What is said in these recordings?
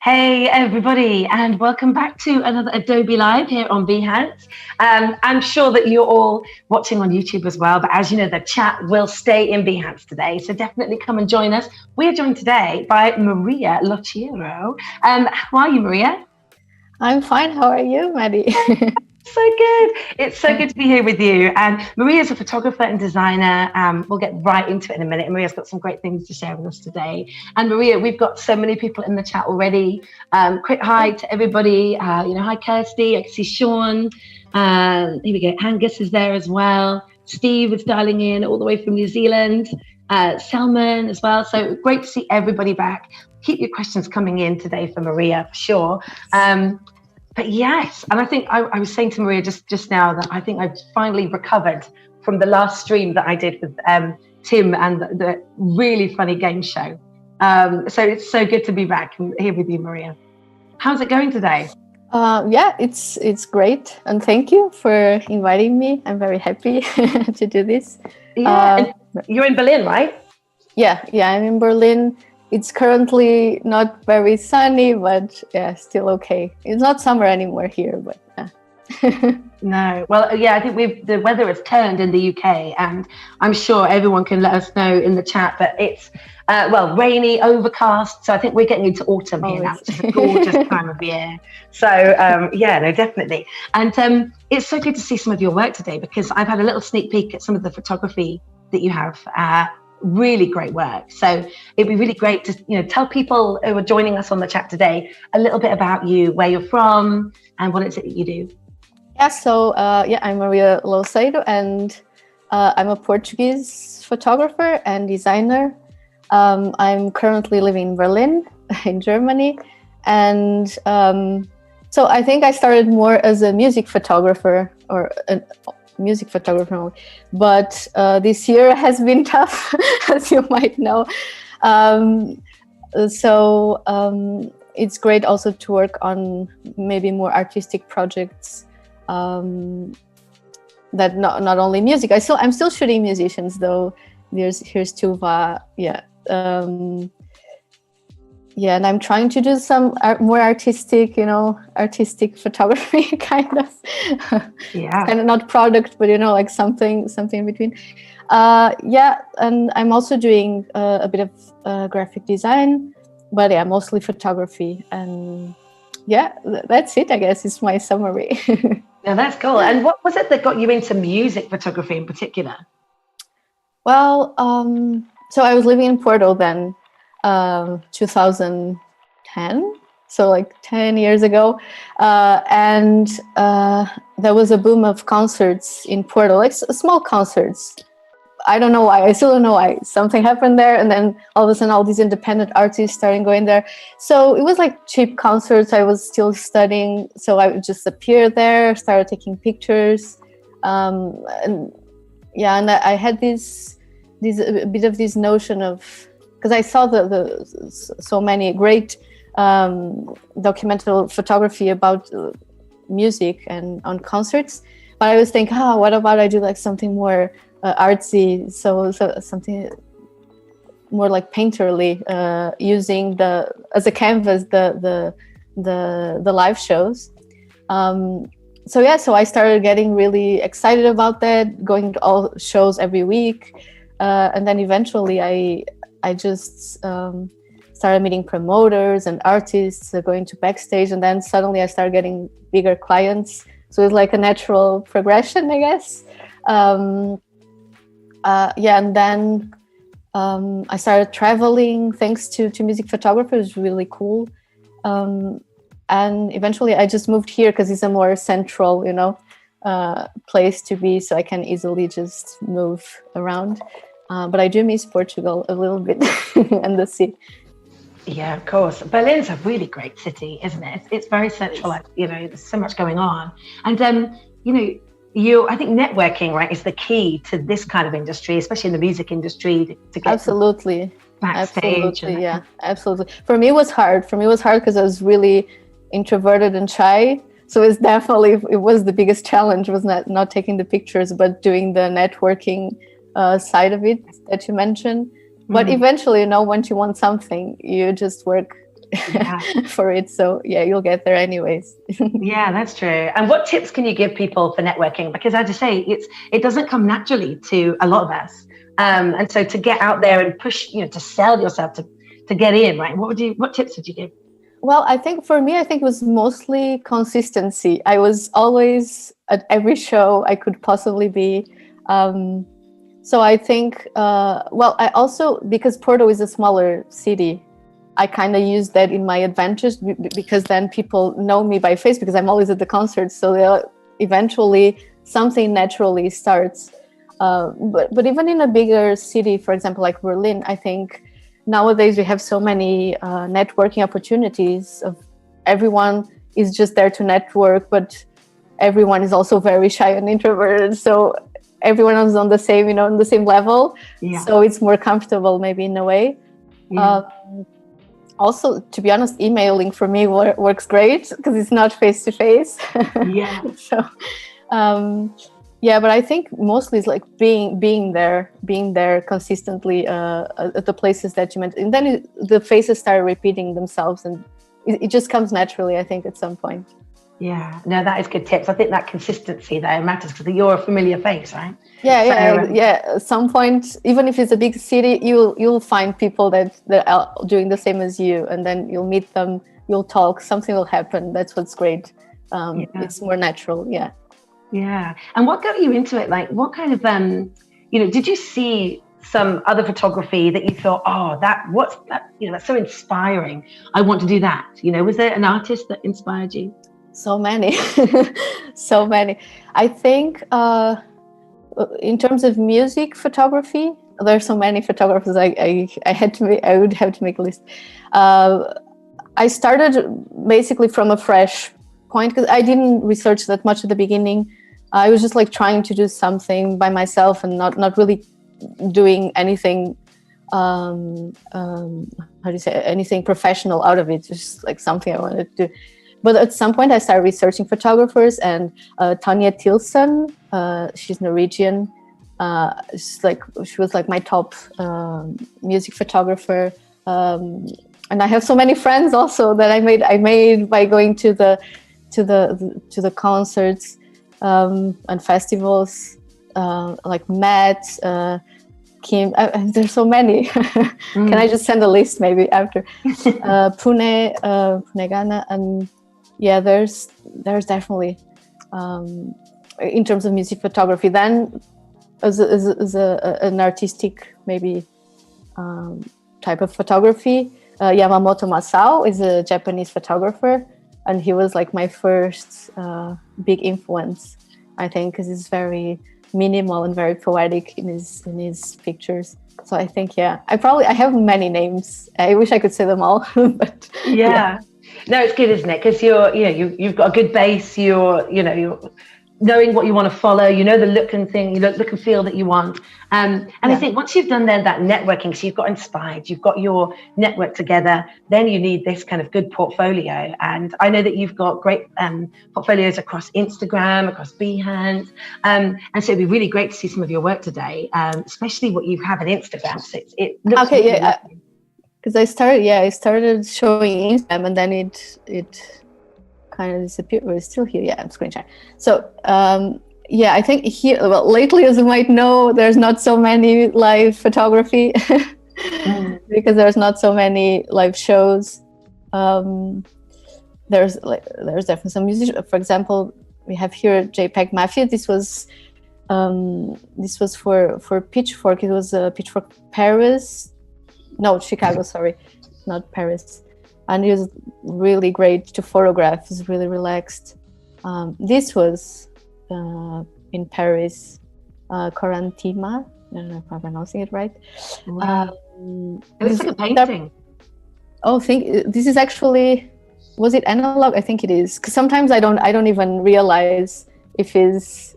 Hey everybody, and welcome back to another Adobe Live here on Behance. I'm sure that you're all watching on YouTube as well, but as you know, the chat will stay in Behance today, so definitely come and join us. We are joined today by Maria Louceiro. How are you, Maria? I'm fine. How are you, Maddie? So good. It's so good to be here with you. And Maria's a photographer and designer. We'll get right into it in a minute. Maria's got some great things to share with us today. And Maria, we've got so many people in the chat already. Quick hi to everybody. Hi Kirsty. I can see Sean. Here we go. Angus is there as well. Steve is dialing in all the way from New Zealand. Selman as well. So great to see everybody back. Keep your questions coming in today for Maria, for sure. But yes, and I think I was saying to Maria just now that I think I've finally recovered from the last stream that I did with Tim and the really funny game show. So it's so good to be back here with you, Maria. How's it going today? Yeah, it's great, and thank you for inviting me. I'm very happy to do this. Yeah, you're in Berlin, right? Yeah, I'm in Berlin. It's currently not very sunny, but yeah, still okay. It's not summer anymore here, but yeah. No, well, yeah, I think the weather has turned in the UK, and I'm sure everyone can let us know in the chat. But it's rainy, overcast. So I think we're getting into autumn here now, which is a gorgeous time of year. So yeah, no, definitely. And it's so good to see some of your work today, because I've had a little sneak peek at some of the photography that you have. Really great work. So it'd be really great to tell people who are joining us on the chat today a little bit about you, where you're from, and what is it that you do. Yeah, so I'm Maria Louceiro, and I'm a Portuguese photographer and designer. I'm currently living in Berlin, in Germany, and so I think I started more as a music photographer but this year has been tough, as you might know. So it's great also to work on maybe more artistic projects that not only music. I'm still shooting musicians though. Here's Tuva, and I'm trying to do some more artistic photography, kind of. Yeah. Kind of not product, but like something in between. And I'm also doing a bit of graphic design, but yeah, mostly photography. And yeah, that's it. I guess it's my summary. Yeah, that's cool. And what was it that got you into music photography in particular? Well, so I was living in Porto then. 2010, so like 10 years ago, and there was a boom of concerts in Porto, like small concerts. I don't know why. I still don't know why. Something happened there, and then all of a sudden all these independent artists started going there. So it was like cheap concerts. I was still studying, so I would just appear there, started taking pictures, and I had this a bit of this notion of, because I saw so many great documental photography about music and on concerts, but I was thinking, what about I do like something more artsy, so something more like painterly, using as a canvas the live shows. So I started getting really excited about that, going to all shows every week, and then eventually I just started meeting promoters and artists, going to backstage, and then suddenly I started getting bigger clients. So it's like a natural progression, I guess. And then I started traveling thanks to music photography. It was really cool. And eventually I just moved here because it's a more central, place to be, so I can easily just move around. But I do miss Portugal a little bit and the sea. Yeah, of course. Berlin's a really great city, isn't it? It's very central. There's so much going on. And, I think networking, right, is the key to this kind of industry, especially in the music industry, to get Absolutely. backstage. Absolutely. For me, it was hard because I was really introverted and shy. So it was the biggest challenge, was not taking the pictures, but doing the networking side of it that you mentioned. But eventually, once you want something, you just work Yeah. for it. So yeah, you'll get there anyways. Yeah, that's true. And what tips can you give people for networking? Because as you say, it doesn't come naturally to a lot of us. And so to get out there and push, to sell yourself to get in, right? What tips would you give? Well, I think for me, it was mostly consistency. I was always at every show I could possibly be. So I think, I also, because Porto is a smaller city, I kind of use that in my advantage, because then people know me by face because I'm always at the concerts. So eventually something naturally starts. But even in a bigger city, for example, like Berlin, I think nowadays we have so many networking opportunities. Everyone is just there to network, but everyone is also very shy and introverted. So everyone is on the same, on the same level. Yeah. So it's more comfortable maybe in a way. Yeah. Also, to be honest, emailing for me works great because it's not face-to-face. Yeah. So, but I think mostly it's like being there consistently at the places that you mentioned. And then the faces start repeating themselves, and it just comes naturally, I think, at some point. Yeah, no, that is good tips. I think that consistency there matters because you're a familiar face, right? Yeah. At some point, even if it's a big city, you'll find people that are doing the same as you, and then you'll meet them, you'll talk, something will happen. That's what's great. It's more natural. Yeah. Yeah. And what got you into it? Like, what kind of, did you see some other photography that you thought, what's that? That's so inspiring. I want to do that. Was there an artist that inspired you? So many, so many. I think in terms of music photography, there's so many photographers. I would have to make a list. I started basically from a fresh point because I didn't research that much at the beginning. I was just like trying to do something by myself and not really doing anything. Anything professional out of it? Just like something I wanted to do. But at some point, I started researching photographers, and Tanya Tilson, she's Norwegian. She was like my top music photographer, and I have so many friends also that I made by going to the concerts and festivals, like Matt, Kim. There's so many. Can I just send a list maybe after? Pune Ghana, and yeah, there's definitely in terms of music photography. Then as an artistic maybe type of photography, Yamamoto Masao is a Japanese photographer, and he was like my first big influence, I think, because he's very minimal and very poetic in his pictures. So I think I have many names. I wish I could say them all, but yeah. No, it's good, isn't it? Because you've got a good base. You're knowing what you want to follow. The look and feel that you want. I think once you've done that networking, so you've got inspired, you've got your network together, then you need this kind of good portfolio. And I know that you've got great portfolios across Instagram, across Behance. And so it'd be really great to see some of your work today, especially what you have on Instagram. So it looks okay. Yeah. Because I started showing Instagram, and then it kind of disappeared. We're still here. Yeah, I'm screen sharing. So I think here, lately, as you might know, there's not so many live photography because there's not so many live shows. There's definitely some musicians. For example, we have here JPEG Mafia. This was for Pitchfork. It was Pitchfork Paris. No, Chicago, sorry, not Paris. And it was really great to photograph. It's really relaxed. This was in Paris, Corantima. I don't know if I'm pronouncing it right. Wow. It's like a painting. This is actually, was it analog? I think it is. Because sometimes I don't even realize if it's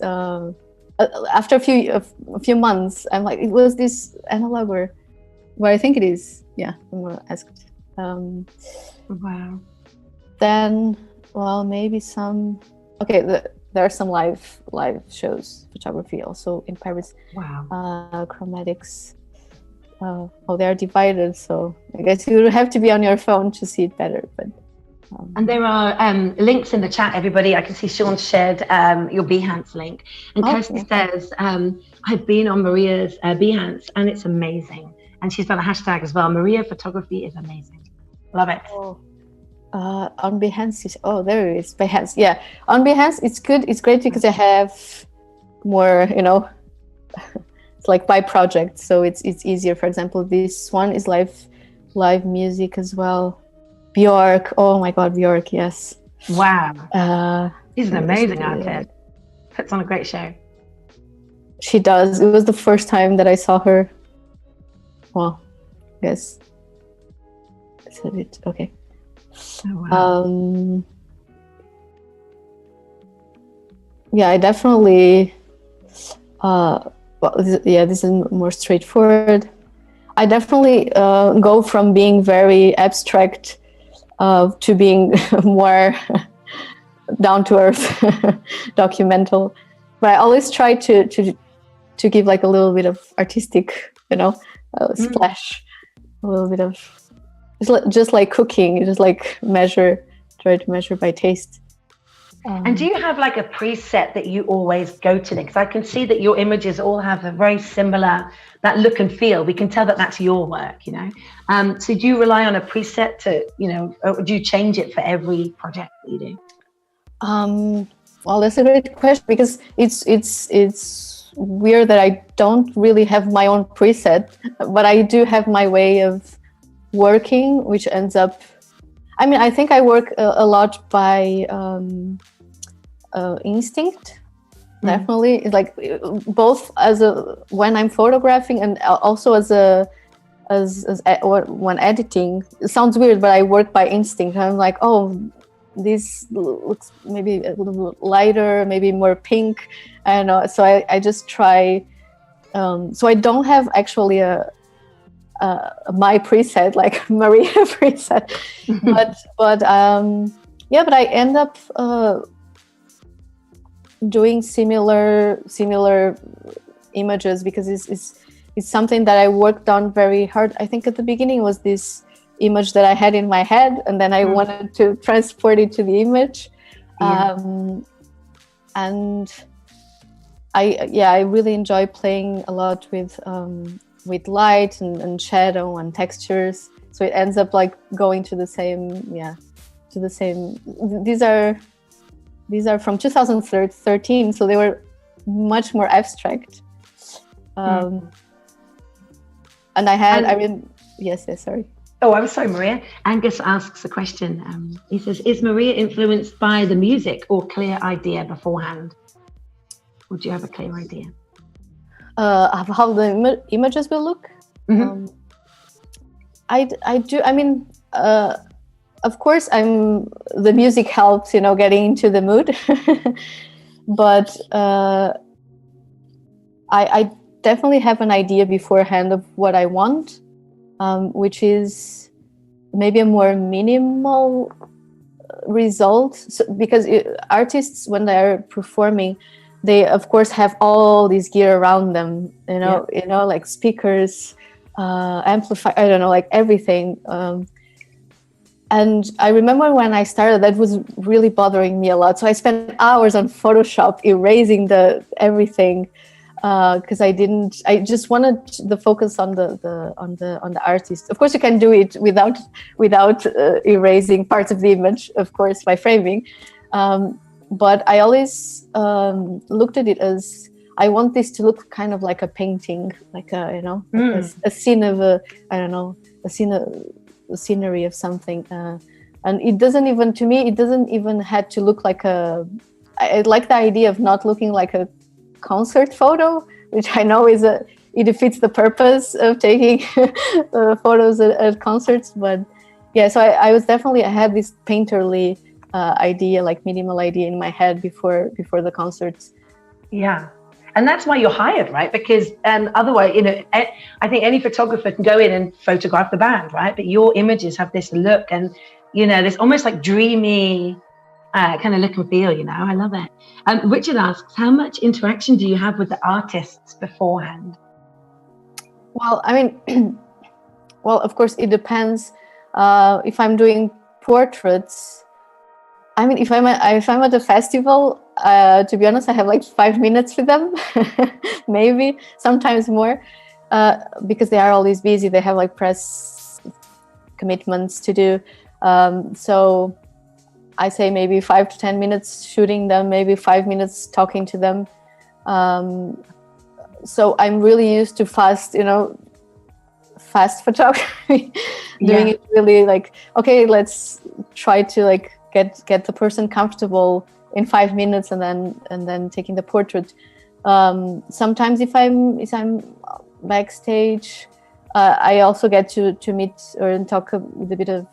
after a few months, I'm like, it was this analog or. Well, I think it is. Yeah, I'm gonna ask. Wow. Then, maybe some. Okay, there are some live shows, photography also in Paris. Wow. Chromatics. they are divided. So I guess you have to be on your phone to see it better. But and there are links in the chat, everybody. I can see Sean shared your Behance link. And Kirsty says, I've been on Maria's Behance and it's amazing. And she's done a hashtag as well. Maria photography is amazing. Love it. On Behance, there it is. Behance, yeah. On Behance, it's good. It's great because I have more, it's like by project, so it's easier. For example, this one is live music as well. Björk, oh my God, Björk, yes. Wow. She's an amazing artist. Puts on a great show. She does. It was the first time that I saw her. Well, I guess I said it. Okay. Oh, wow. Yeah, I definitely. This is more straightforward. I definitely go from being very abstract to being more down to earth, documental. But I always try to give like a little bit of artistic, splash, a little bit of just like cooking, just like try to measure by taste. And do you have like a preset that you always go to? Because I can see that your images all have a very similar, that look and feel. We can tell that that's your work, So do you rely on a preset to, or do you change it for every project that you do? Well, that's a great question, because it's weird that I don't really have my own preset, but I do have my way of working, which ends up, I think I work a lot by instinct. Definitely. It's like both when I'm photographing and also when editing. It sounds weird, but I work by instinct. I'm like, this looks maybe a little bit lighter, maybe more pink. I don't know. So I just try. So I don't have actually my preset, like Maria preset, but I end up doing similar images because it's something that I worked on very hard. I think at the beginning was this image that I had in my head, and then I wanted to transport it to the image. And I really enjoy playing a lot with light and shadow and textures. So it ends up like going to the same. These are from 2013, so they were much more abstract. And yes, sorry. Oh, I'm sorry, Maria. Angus asks a question. He says, is Maria influenced by the music or clear idea beforehand? Or do you have a clear idea? Of how the images will look? Mm-hmm. I do. Of course, the music helps, getting into the mood. But I definitely have an idea beforehand of what I want, which is maybe a more minimal result. So, because artists, when they are performing, they of course have all this gear around them, like speakers, amplifier, I don't know, like everything. And I remember when I started, that was really bothering me a lot. So I spent hours on Photoshop erasing everything because I just wanted the focus on the artist. Of course, you can do it without erasing parts of the image, of course, by framing. But I always looked at it as, I want this to look kind of like a painting, like a scene of a scenery of something, and it doesn't even have to look like I like the idea of not looking like a concert photo, which I know it defeats the purpose of taking photos at concerts. But yeah, so I had this painterly idea, like minimal idea in my head before the concerts. Yeah. And that's why you're hired, right? Because otherwise, I think any photographer can go in and photograph the band, right? But your images have this look and, this almost like dreamy kind of look and feel, I love it. Richard asks, how much interaction do you have with the artists beforehand? Well, I mean, well, of course, it depends. If I'm doing portraits, I mean, if I'm at a festival, to be honest, I have like 5 minutes with them, maybe sometimes more, because they are always busy. They have like press commitments to do. So I say maybe 5 to 10 minutes shooting them, maybe 5 minutes talking to them. So I'm really used to fast photography, doing it really like, okay, let's try to like get the person comfortable in 5 minutes, and then taking the portrait. Sometimes if I'm backstage, I also get to meet or talk with a bit of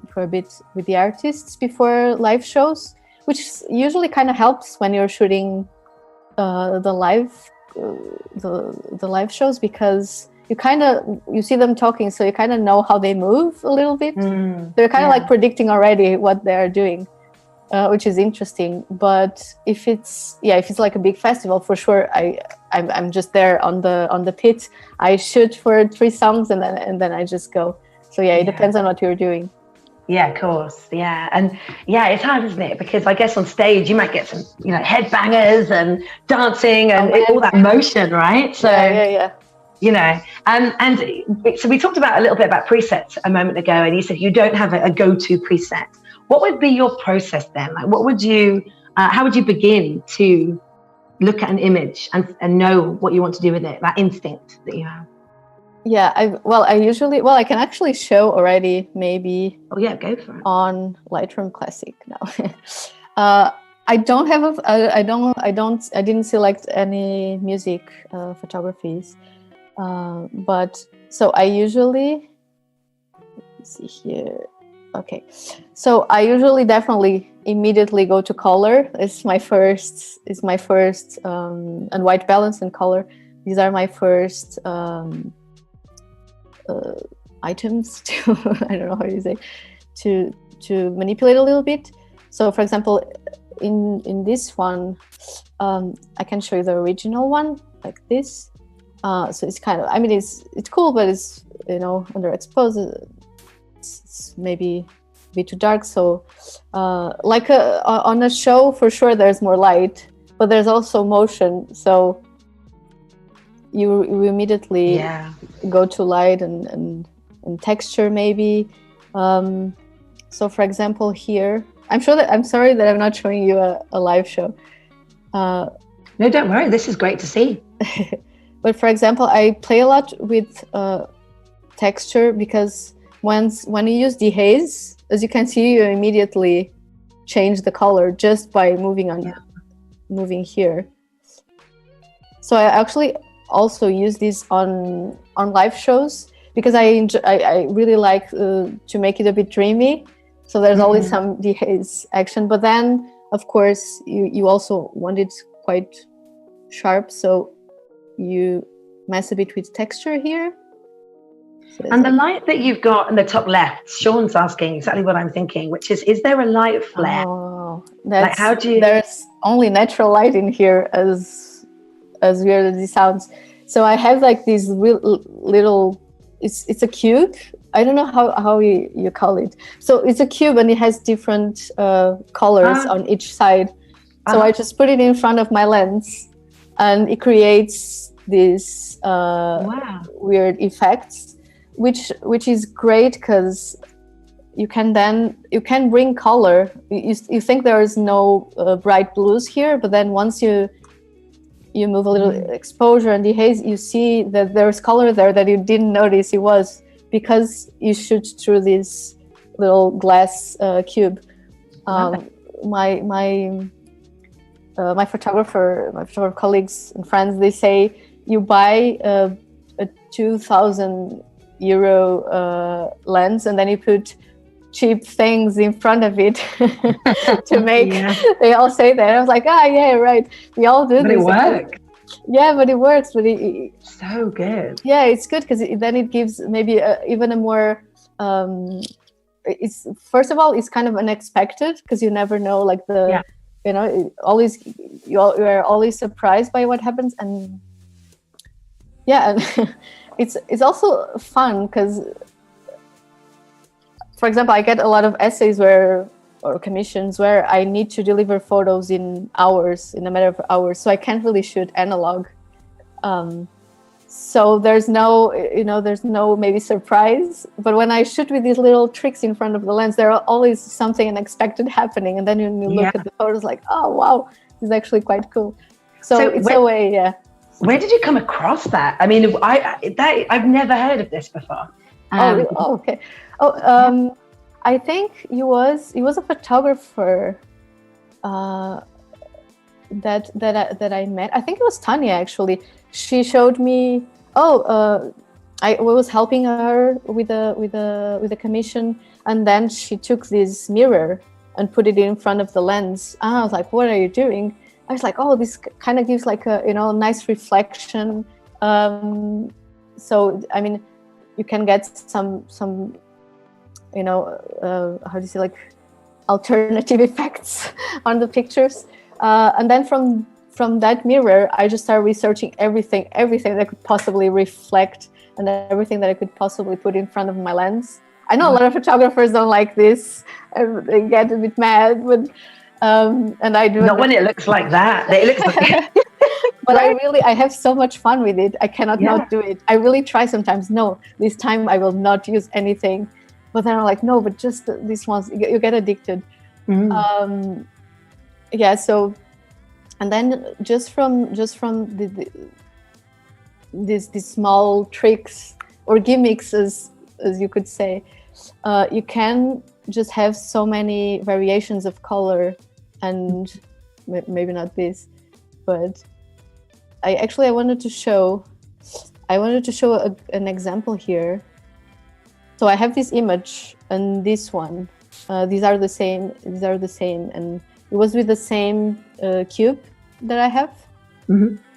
for a bit with the artists before live shows, which usually kind of helps when you're shooting the live shows, because you see them talking, so you kind of know how they move a little bit. They're kind of like predicting already what they're doing, which is interesting. But if it's like a big festival, for sure, I'm just there on the pit. I shoot for 3 songs and then I just go. So it depends on what you're doing. Yeah, of course. Yeah. And it's hard, isn't it? Because I guess on stage you might get some, headbangers and dancing and all that motion, right? So, yeah. And so we talked about a little bit about presets a moment ago, and you said you don't have a go-to preset. What would be your process then? Like, how would you begin to look at an image and know what you want to do with it, that instinct that you have? Yeah, I can actually show already, maybe. Oh yeah, go for it. On Lightroom Classic now. I don't have I didn't select any music photographies, but so I usually, let's see here. Okay, so I usually definitely immediately go to color. It's my first, and white balance and color. These are my first items to I don't know how you say, to manipulate a little bit. So for example, in this one, I can show you the original one like this. So it's kind of, I mean, it's cool, but it's underexposed. It's maybe a bit too dark. So like on a show, for sure, there's more light, but there's also motion. So you immediately go to light and texture maybe. So for example here, I'm sorry that I'm not showing you a live show. No, don't worry, this is great to see. But for example, I play a lot with texture, because when you use dehaze, as you can see, you immediately change the color just by moving here. So I actually also use this on live shows, because I really like to make it a bit dreamy. So there's always some dehaze action, but then of course you also want it quite sharp, so you mess a bit with texture here. So and the light that you've got in the top left, Sean's asking exactly what I'm thinking, which is there a light flare? Oh, like, how do you... There's only natural light in here, as weird as it sounds. So I have like these little, it's a cube. I don't know how you call it. So it's a cube and it has different colors on each side. So I just put it in front of my lens, and it creates these weird effects, which is great, because you can bring color. You think there is no bright blues here, but then once you move a little exposure and dehaze, you see that there's color there that you didn't notice it was, because you shoot through this little glass cube. My photographer colleagues and friends, they say you buy a 2,000 euro lens, and then you put cheap things in front of it to make. They all say that. I was like, yeah, right. We all do. But it works. Yeah, but it works. But so good. Yeah, it's good, because then it gives maybe even a more. It's, first of all, it's kind of unexpected, because you never know, like you're always surprised by what happens, and yeah, and it's also fun because, for example, I get a lot of essays or commissions where I need to deliver photos in hours, in a matter of hours, so I can't really shoot analog. So there's no, there's no maybe surprise. But when I shoot with these little tricks in front of the lens, there are always something unexpected happening. And then when you look at the photos, like, oh wow, this is actually quite cool. So it's a way, yeah. Where did you come across that? I mean, I've never heard of this before. Okay. I think he was a photographer that I met. I think it was Tanya, actually. She showed me. I was helping her with a commission, and then she took this mirror and put it in front of the lens. And I was like, "What are you doing?" I was like, "Oh, this kind of gives like a nice reflection." So I mean, you can get some how do you say, like alternative effects on the pictures, and then from that mirror, I just started researching everything that I could possibly reflect and everything that I could possibly put in front of my lens. I know a lot of photographers don't like this; they get a bit mad, but and I do. Not when it looks like that. It looks like. But I have so much fun with it. I cannot not do it. I really try sometimes. No, this time I will not use anything. But then I'm like, no, but just these ones, you get addicted. So, and then just from these small tricks or gimmicks, as you could say, you can just have so many variations of color, and maybe not this, but I wanted to show an example here. So I have this image and this one. These are the same, and it was with the same cube that I have.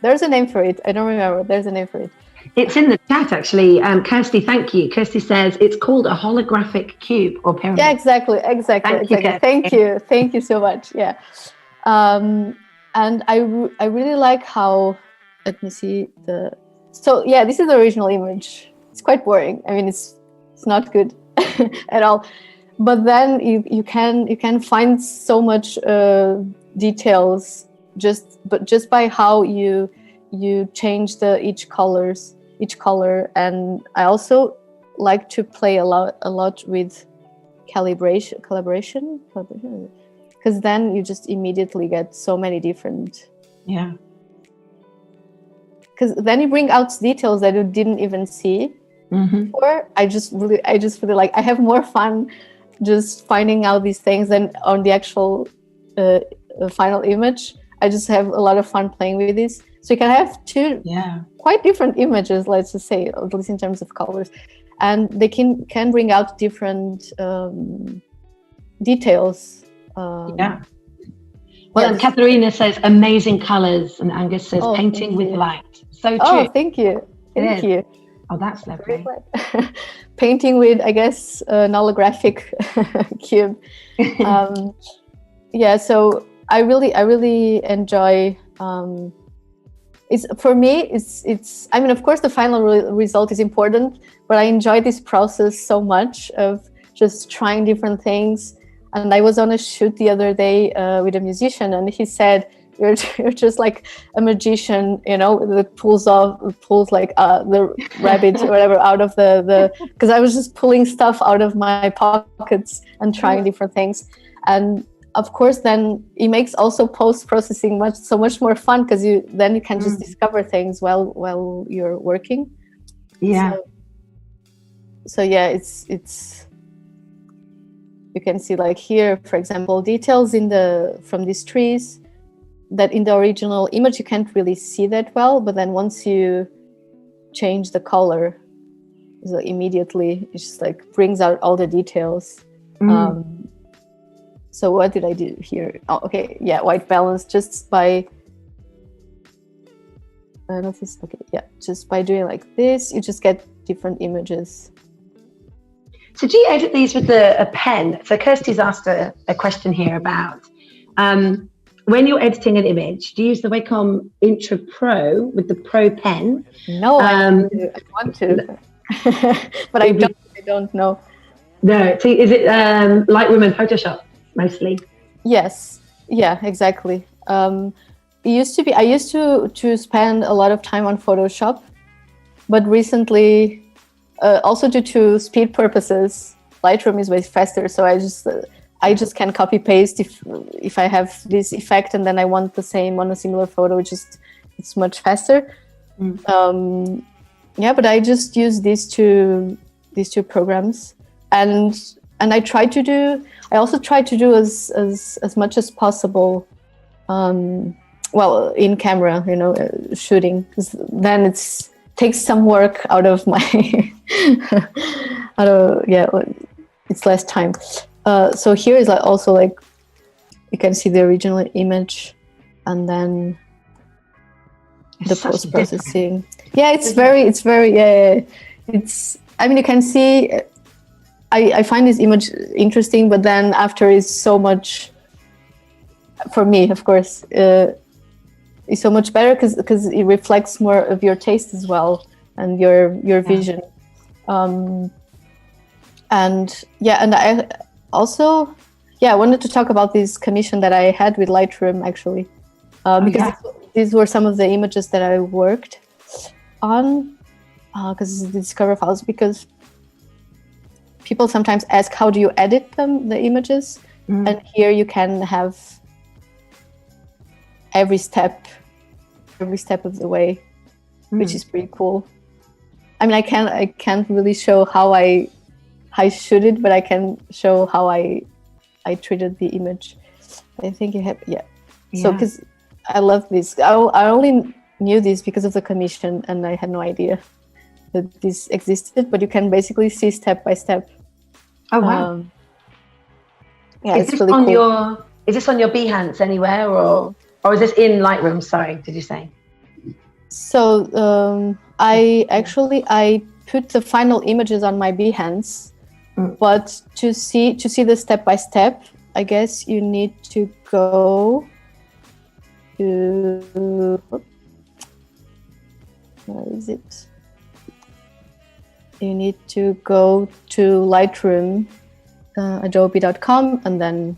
There's a name for it. I don't remember. There's a name for it. It's in the chat, actually. Kirsty, thank you. Kirsty says it's called a holographic cube or pyramid. Yeah, exactly. Thank you so much. Yeah, and I really like how. Let me see the. So yeah, this is the original image. It's quite boring. I mean, it's not good at all. But then you can find so much details just by how you change each color. And I also like to play a lot with collaboration, because then you just immediately get so many different. Yeah. Because then you bring out details that you didn't even see. Or I just really like, I have more fun just finding out these things than on the actual final image. I just have a lot of fun playing with this. So you can have two quite different images, let's just say, at least in terms of colors, and they can bring out different details. Well, and Katharina says amazing colors, and Angus says painting with light. So true. Oh, thank you. Thank you. Oh, that's lovely. Painting with, I guess, an holographic cube. So I really enjoy. It's for me. It's. I mean, of course, the final result is important, but I enjoy this process so much of just trying different things. And I was on a shoot the other day with a musician, and he said, "You're just like a magician, that pulls like the rabbit or whatever out of the because I was just pulling stuff out of my pockets and trying different things." And of course, then it makes also post-processing so much more fun, because you can just discover things while you're working. Yeah. So yeah, it's. You can see, like here, for example, details from these trees that in the original image you can't really see that well, but then once you change the color, so immediately it just like brings out all the details. So what did I do here? Oh, okay, yeah, white balance just by. I don't know if it's okay. Yeah, just by doing like this, you just get different images. So do you edit these with a pen? So Kirsty's asked a question here about when you're editing an image, do you use the Wacom Intra Pro with the Pro pen? No, I want to, but I don't know. No, so is it Lightroom and Photoshop mostly? Yes, yeah, exactly. It used to be, I used to spend a lot of time on Photoshop, but recently, also due to speed purposes, Lightroom is way faster. So I just can copy paste if I have this effect and then I want the same on a similar photo. It's much faster. Yeah, but I just use these two programs, and I also try to do as much as possible. Well, in camera, shooting, because then it takes some work out of my it's less time. So here is also you can see the original image and then the post-processing. Yeah, it's very I mean, you can see I find this image interesting, but then after is so much, for me, of course, is so much better because it reflects more of your taste as well and your vision. And I also I wanted to talk about this commission that I had with Lightroom, actually, because these were some of the images that I worked on, because the Discover files, because people sometimes ask, how do you edit them, the images? And here you can have every step of the way, which is pretty cool. I mean, I can't really show how I shoot it, but I can show how I treated the image. I think you have, So because I love this, I only knew this because of the commission, and I had no idea that this existed. But you can basically see step by step. Oh wow! It's really cool. Is this on your Behance anywhere, or is this in Lightroom? Sorry, did you say? So I put the final images on my Behance, but to see the step by step, I guess you need to go to, where is it? You need to go to Lightroom, adobe.com, and then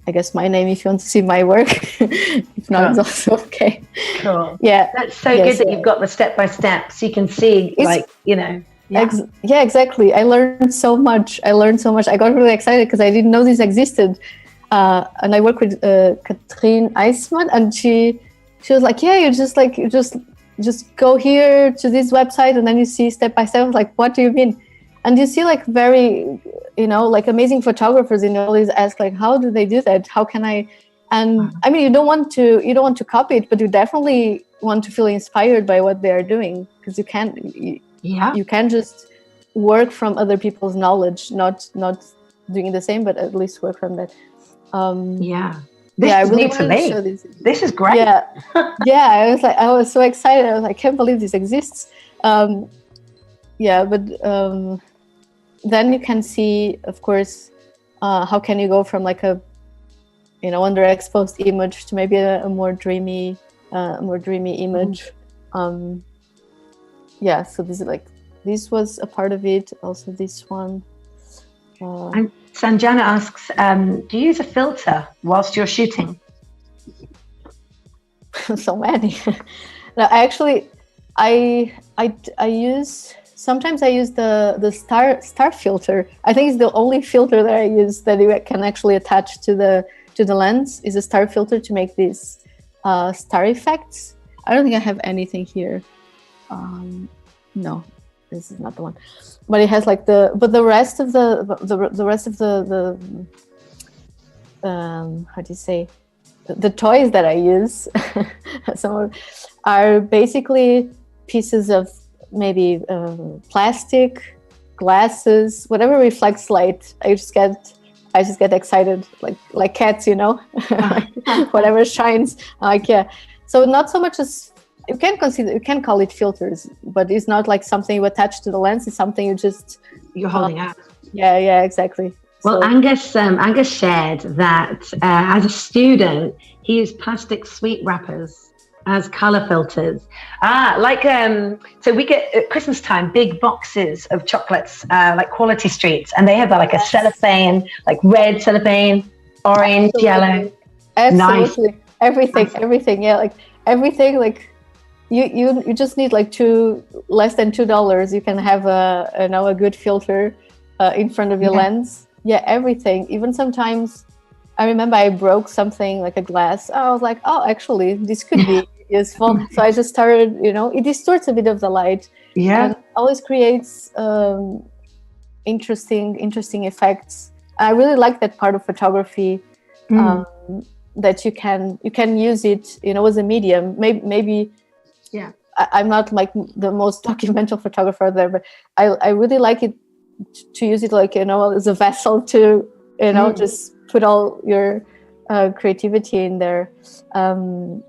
I guess my name if you want to see my work. If not, it's also okay. Cool. Yeah. That's so good that you've got the step-by-step so you can see, Yeah, exactly. I learned so much. I got really excited because I didn't know this existed. And I work with Katrine Eisman, and she was like, yeah, you just go here to this website and then you see step by step. I was like, what do you mean? And you see very, amazing photographers, always ask how do they do that? How can I? And I mean, you don't want to copy it, but you definitely want to feel inspired by what they are doing, because you can just work from other people's knowledge, not doing the same, but at least work from that. This is new to me. This is great. I was so excited. I was like, I can't believe this exists. Then you can see, of course, how can you go from a underexposed image to maybe a more dreamy image. So this was a part of it. Also, this one. And Sanjana asks, do you use a filter whilst you're shooting? So many. No, actually, I use. Sometimes I use the star filter. I think it's the only filter that I use that you can actually attach to the lens, is a star filter to make these star effects. I don't think I have anything here. No, this is not the one. But it has the rest of the how do you say, the toys that I use some are basically pieces of maybe plastic, glasses, whatever reflects light. I just get excited, like cats, whatever shines. So not so much as you can call it filters, but it's not something you attach to the lens. It's something you're holding out. Yeah, exactly. Well, So Angus shared that as a student, he used plastic sweet wrappers as color filters. So we get at Christmas time big boxes of chocolates, like Quality Streets, and they have that like a cellophane, like red cellophane, orange, yellow. absolutely Nice. everything, yeah, like everything, like you just need like less than $2. You can have a good filter in front of your lens. Yeah, everything. Even sometimes I remember I broke something like a glass. I was like, oh, actually, this could be useful. So I just started, it distorts a bit of the light. Yeah. And always creates interesting effects. I really like that part of photography, that you can use it, as a medium. Maybe. Yeah. I'm not like the most documental photographer there, but I really like it to use it like, as a vessel to, just put all your creativity in there. And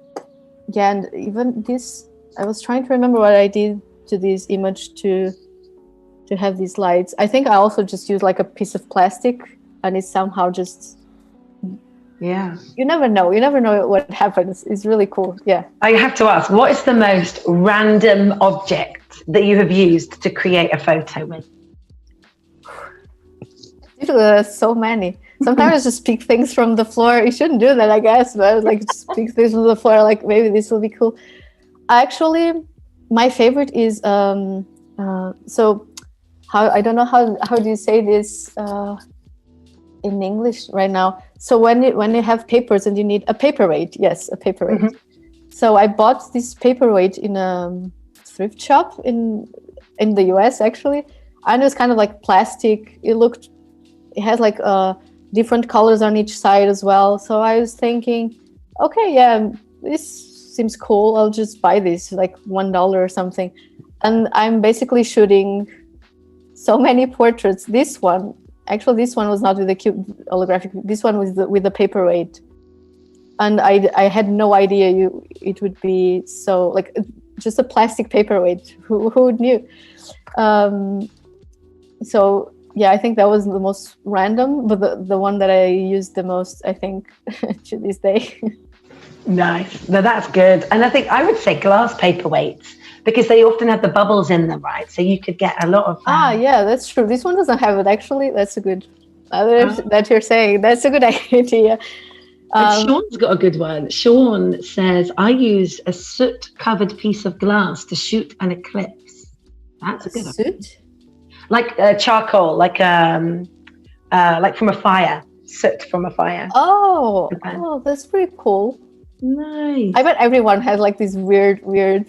even this, I was trying to remember what I did to this image to have these lights. I think I also just used like a piece of plastic, and it somehow just, you never know what happens. It's really cool. Yeah. I have to ask, what is the most random object that you have used to create a photo with? There's so many. Sometimes I just pick things from the floor. You shouldn't do that, I guess, but like just pick things from the floor, like maybe this will be cool. Actually, my favorite is so how, I don't know how do you say this in English right now. So when you have papers and you need a paperweight, yes, a paperweight. So I bought this paperweight in a thrift shop in the US actually, and it was kind of like plastic. It has like different colors on each side as well. So I was thinking, okay, yeah, this seems cool. I'll just buy this, like $1 or something. And I'm basically shooting so many portraits. This one was not with the cube holographic. This one was with the paperweight. And I had no idea it would be so, like, just a plastic paperweight. Who knew? So yeah, I think that was the most random, but the one that I used the most, I think, to this day. Nice. No, that's good. And I think I would say glass paperweights, because they often have the bubbles in them, right? So you could get a lot of... yeah, that's true. This one doesn't have it, actually. That's a good... that you're saying. That's a good idea. And Sean's got a good one. Sean says, I use a soot-covered piece of glass to shoot an eclipse. That's a good one. Soot? Like charcoal, like from a fire, soot from a fire. Oh, that's pretty cool. Nice. I bet everyone has like these weird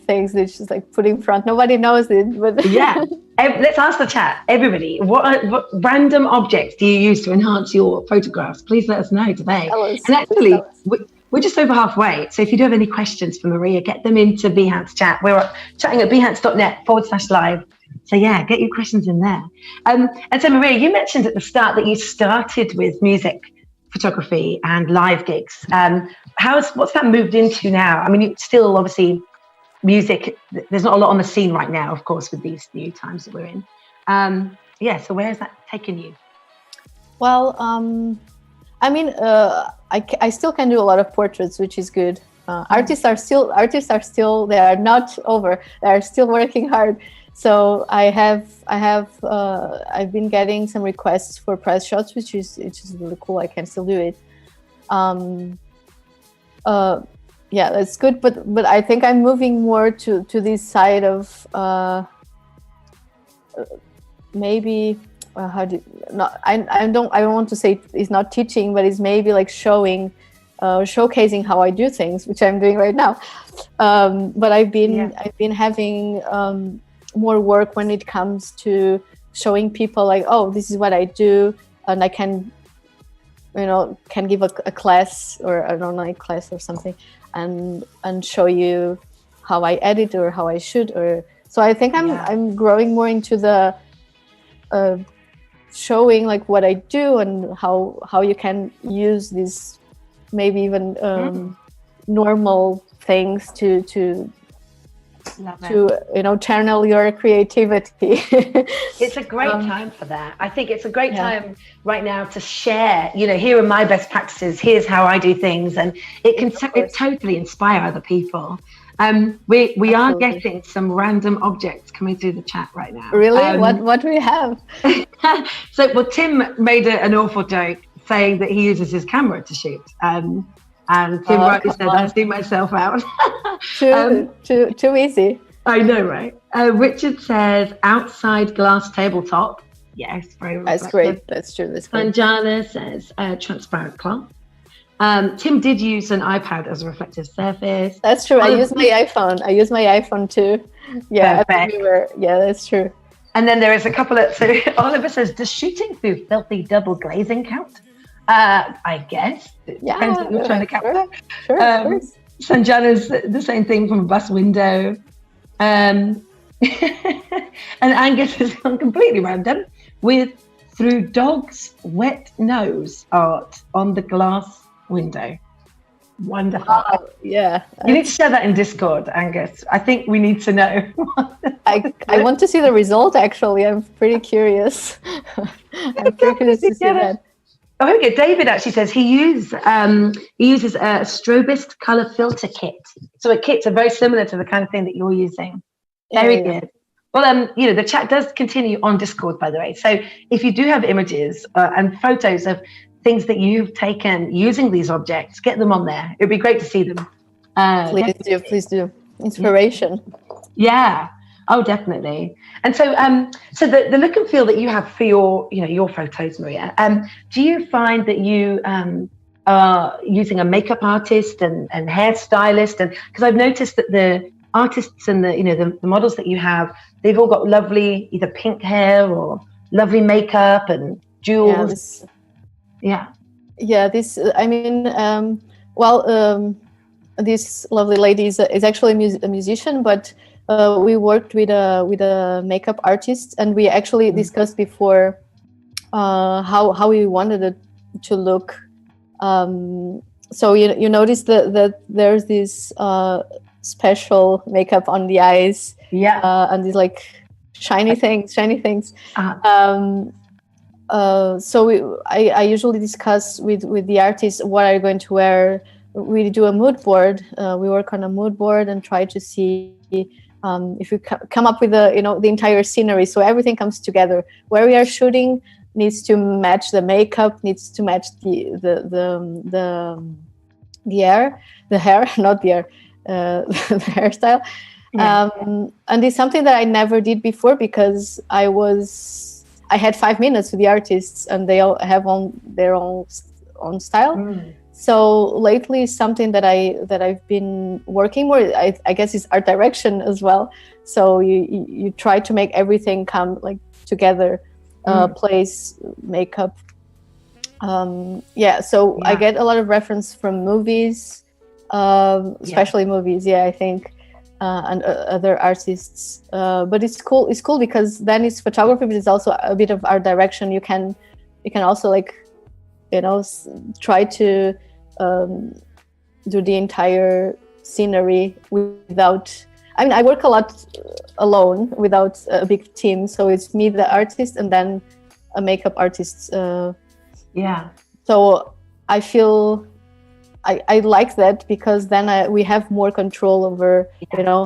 things they just like put in front. Nobody knows it, but yeah. Let's ask the chat. Everybody, what random objects do you use to enhance your photographs? Please let us know today. And actually, we're just over halfway. So if you do have any questions for Maria, get them into Behance chat. We're chatting at behance.net/live. So yeah, get your questions in there. And so Maria, you mentioned at the start that you started with music photography and live gigs. What's that moved into now? I mean, it's still obviously music. There's not a lot on the scene right now, of course, with these new times that we're in. So where has that taken you? Well, I mean, I still can do a lot of portraits, which is good. Artists are still, they are not over. They are still working hard. So I've been getting some requests for press shots, which is really cool. I can still do it. Yeah, that's good. But I think I'm moving more to this side of maybe I don't want to say it's not teaching, but it's maybe like showcasing how I do things, which I'm doing right now. But I've been having more work when it comes to showing people like, oh, this is what I do, and I can give a class or an online class or something, and show you how I edit or how I shoot. Or so I think I'm growing more into the showing like what I do and how you can use these maybe even normal things to Love it. to channel your creativity. It's a great time for that. I think it's a great time right now to share, here are my best practices, here's how I do things, and it can totally inspire other people. We are getting some random objects coming through the chat right now. Really? What do we have? So Tim made an awful joke saying that he uses his camera to shoot. And Tim rightly said, I see myself out. Too easy. I know, right? Richard says outside glass tabletop. Yes, very reflective. That's great. That's true. That's great. Sanjana says transparent cloth. Tim did use an iPad as a reflective surface. That's true. I use my iPhone too. Yeah, everywhere. Yeah, that's true. And then there is a couple of, so Oliver says, does shooting through filthy double glazing count? I guess. It depends what you're trying to capture. Sure, of course. Sanjana's the same thing from a bus window. And Angus has gone completely random with through dog's wet nose art on the glass window. Wonderful. Yeah. You need to share that in Discord, Angus. I think we need to know. I want to see the result, actually. I'm pretty curious. I'm pretty curious to see that. Oh, here we go. David actually says he uses a strobist color filter kit. So a kits are very similar to the kind of thing that you're using. Very good. Well, the chat does continue on Discord, by the way. So if you do have images and photos of things that you've taken using these objects, get them on there. It'd be great to see them. Please do. Inspiration. Yeah. Oh, definitely. And so, so the look and feel that you have for your photos, Maria. Do you find that you are using a makeup artist and hairstylist? And because I've noticed that the artists and the models that you have, they've all got lovely either pink hair or lovely makeup and jewels. This lovely lady is actually a musician, but we worked with a makeup artist, and we actually discussed before how we wanted it to look. So you notice that there's this special makeup on the eyes, and these like shiny things. So I usually discuss with the artist what are you going to wear. We do a mood board. We work on a mood board and try to see if we come up with the entire scenery. So everything comes together. Where we are shooting needs to match the makeup, needs to match the hairstyle. And it's something that I never did before because I had 5 minutes with the artists, and they all have their own style. So lately, something that I've been working more, I guess, is art direction as well. So you try to make everything come like together, place, makeup. I get a lot of reference from movies, especially movies. I think. And other artists, but it's cool. It's cool because then it's photography, but it's also a bit of art direction. You can also try to do the entire scenery without. I mean, I work a lot alone without a big team, so it's me, the artist, and then a makeup artist. So I feel. I like that because then we have more control over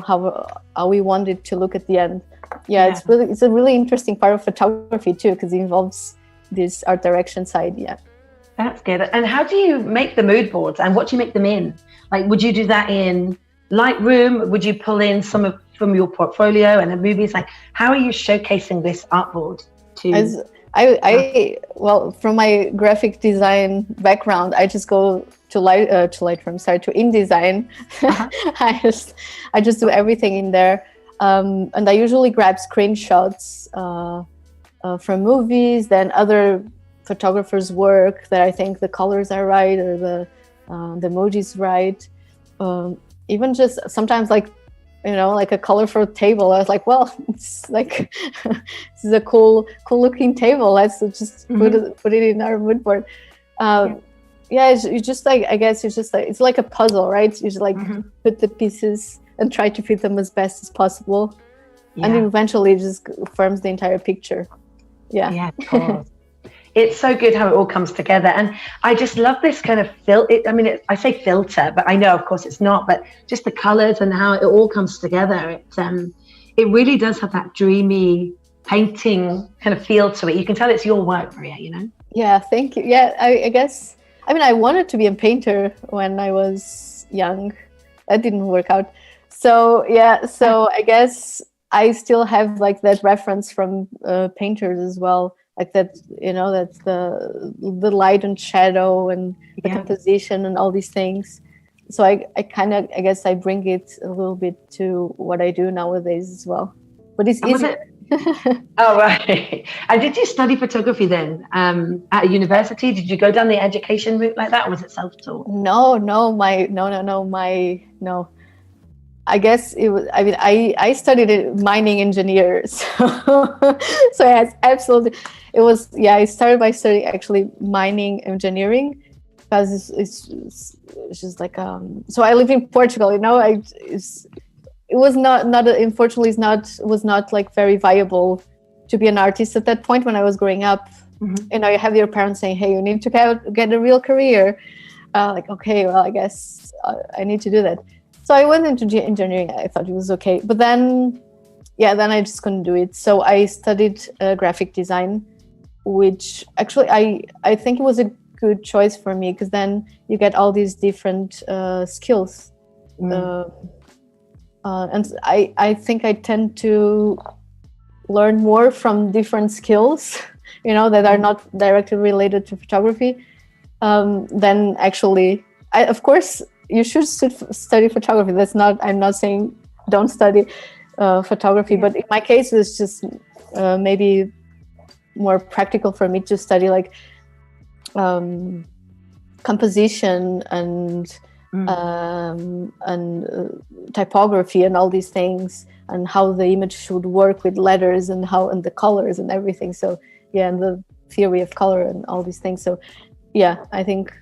how we want it to look at the end. It's a really interesting part of photography too, because it involves this art direction side. That's good. And how do you make the mood boards, and what do you make them in? Like, would you do that in Lightroom? Would you pull in some from your portfolio and the movies? Like, how are you showcasing this artboard to? From my graphic design background, I just go to Lightroom, to InDesign. I just do everything in there, and I usually grab screenshots from movies, then other photographers' work that I think the colors are right or the mood is right. Even just sometimes like a colorful table. I was like, well, it's like this is a cool looking table. Let's just put it in our mood board. It's just like, I guess it's just like, it's like a puzzle, right? You just like put the pieces and try to fit them as best as possible. And then eventually it just forms the entire picture. Yeah, of course. It's so good how it all comes together. And I just love this kind of I say filter, but I know, of course, it's not, but just the colors and how it all comes together. It really does have that dreamy painting kind of feel to it. You can tell it's your work, Maria, you know? Yeah, thank you. Yeah, I guess, I wanted to be a painter when I was young. That didn't work out. So, I guess I still have like that reference from painters as well. Like that, that's the light and shadow and the composition and all these things. So I guess I bring it a little bit to what I do nowadays as well. But it's easy. Oh, right. And did you study photography then at a university? Did you go down the education route like that, or was it self-taught? No. I guess it was. I studied mining engineer, so yes, absolutely. It was. Yeah, I started by studying actually mining engineering because it's just like So I live in Portugal. It was not unfortunately was not like very viable to be an artist at that point when I was growing up. Mm-hmm. You have your parents saying, "Hey, you need to get a real career." Like, okay, well, I guess I need to do that. So I went into engineering. I thought it was okay, but then I just couldn't do it. So I studied graphic design, which actually I think it was a good choice for me because then you get all these different skills. And I think I tend to learn more from different skills, that are not directly related to photography, than actually. Of course, you should study photography. I'm not saying don't study photography, but in my case, it's just maybe more practical for me to study like composition and typography and all these things, and how the image should work with letters and the colors and everything. So and the theory of color and all these things. So I think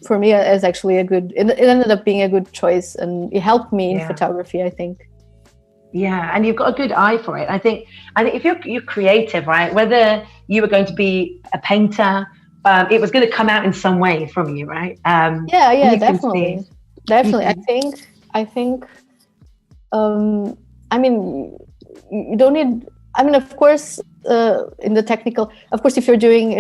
for me it's actually it ended up being a good choice, and it helped me in photography, I think. Yeah, and you've got a good eye for it. I think if you're creative, right, whether you were going to be a painter, it was going to come out in some way from you, right? Definitely. I think you don't need, of course, in the technical, of course, if you're doing,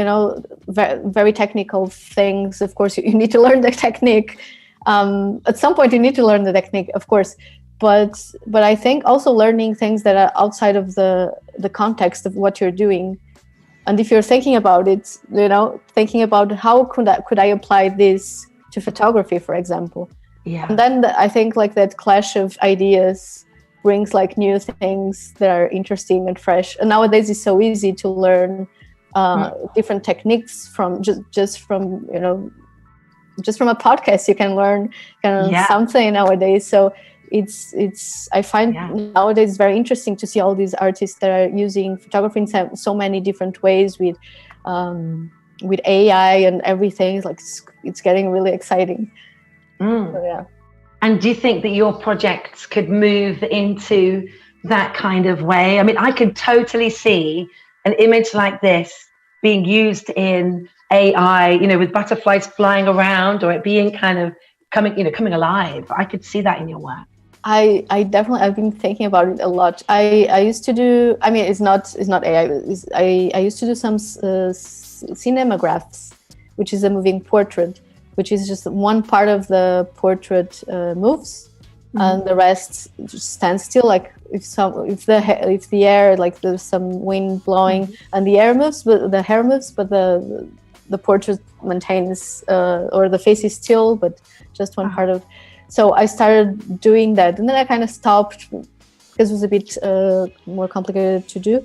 very, very technical things, of course, you need to learn the technique. At some point you need to learn the technique, of course, but I think also learning things that are outside of the context of what you're doing. And if you're thinking about it, thinking about how could I apply this to photography, for example. Yeah. And then I think like that clash of ideas brings like new things that are interesting and fresh. And nowadays it's so easy to learn different techniques from just from a podcast. You can learn something nowadays. So I find nowadays it's very interesting to see all these artists that are using photography in so many different ways with AI and everything. Like it's getting really exciting. So, And do you think that your projects could move into that kind of way? I mean, I could totally see an image like this being used in AI, with butterflies flying around, or it being kind of coming alive. I could see that in your work. I've been thinking about it a lot. I used to do, it's not AI. I used to do some Cinemagraphs, which is a moving portrait, which is just one part of the portrait moves, and the rest just stands still. Like if the air, like there's some wind blowing and the air moves, but the hair moves, but the portrait maintains, or the face is still, but just one part of. So I started doing that, and then I kind of stopped because it was a bit more complicated to do.